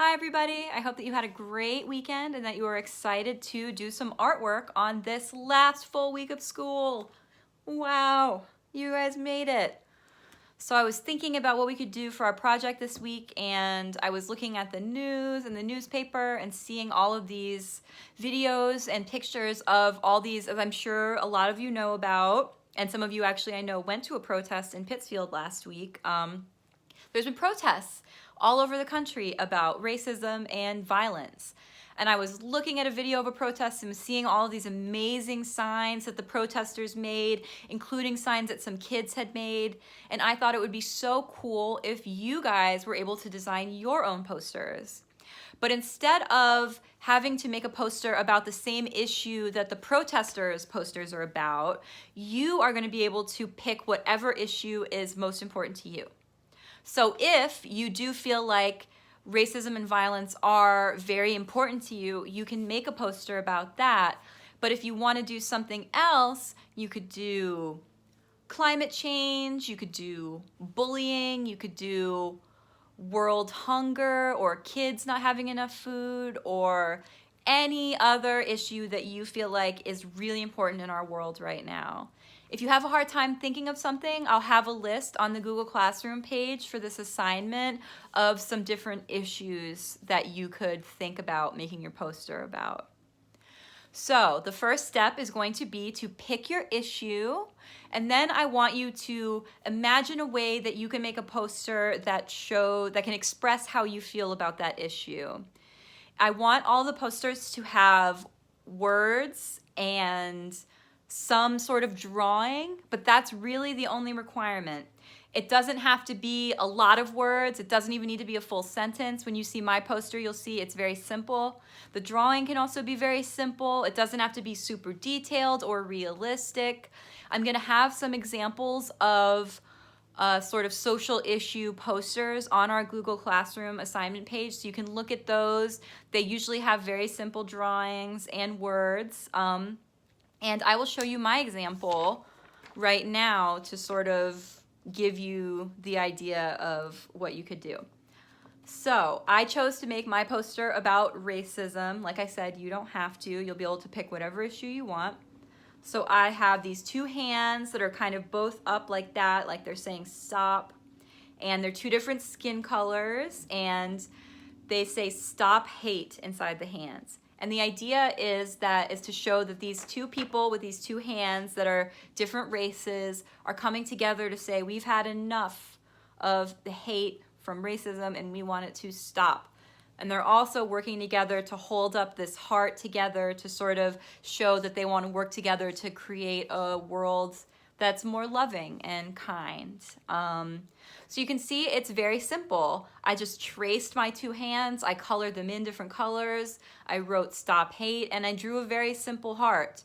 Hi everybody, I hope that you had a great weekend and that you are excited to do some artwork on this last full week of school. Wow, you guys made it. So I was thinking about what we could do for our project this week, and I was looking at the news and the newspaper and seeing all of these videos and pictures of all these, as I'm sure a lot of you know about, and some of you actually I know went to a protest in Pittsfield last week. There's been protests all over the country about racism and violence. And I was looking at a video of a protest and seeing all of these amazing signs that the protesters made, including signs that some kids had made. And I thought it would be so cool if you guys were able to design your own posters. But instead of having to make a poster about the same issue that the protesters' posters are about, you are going to be able to pick whatever issue is most important to you. So if you do feel like racism and violence are very important to you, you can make a poster about that. But if you want to do something else, you could do climate change, you could do bullying, you could do world hunger or kids not having enough food or any other issue that you feel like is really important in our world right now. If you have a hard time thinking of something, I'll have a list on the Google Classroom page for this assignment of some different issues that you could think about making your poster about. So the first step is going to be to pick your issue, and then I want you to imagine a way that you can make a poster that can express how you feel about that issue. I want all the posters to have words and some sort of drawing, but that's really the only requirement. It doesn't have to be a lot of words. It doesn't even need to be a full sentence. When you see my poster, you'll see it's very simple. The drawing can also be very simple. It doesn't have to be super detailed or realistic. I'm gonna have some examples of sort of social issue posters on our Google Classroom assignment page, so you can look at those. They usually have very simple drawings and words. And I will show you my example right now to sort of give you the idea of what you could do. So I chose to make my poster about racism. Like I said, you don't have to. You'll be able to pick whatever issue you want. So I have these two hands that are kind of both up like that, like they're saying stop. And they're two different skin colors, and they say stop hate inside the hands. And the idea is to show that these two people with these two hands that are different races are coming together to say we've had enough of the hate from racism and we want it to stop. And they're also working together to hold up this heart together to sort of show that they want to work together to create a world that's more loving and kind. So you can see it's very simple. I just traced my two hands, I colored them in different colors, I wrote stop hate, and I drew a very simple heart.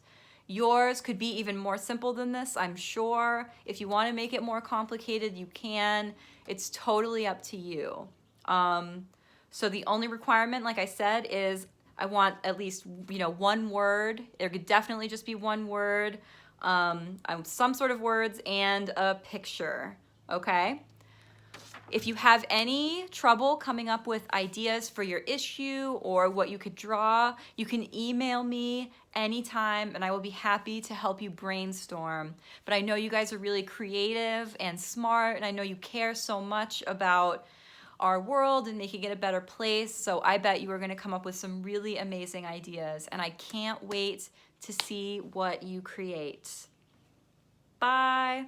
Yours could be even more simple than this, I'm sure. If you want to make it more complicated, you can. It's totally up to you. So the only requirement, like I said, is I want at least, one word. It could definitely just be one word. Some sort of words and a picture, okay? If you have any trouble coming up with ideas for your issue or what you could draw, you can email me anytime and I will be happy to help you brainstorm. But I know you guys are really creative and smart, and I know you care so much about our world and making it a better place, so I bet you are going to come up with some really amazing ideas, and I can't wait to see what you create. Bye!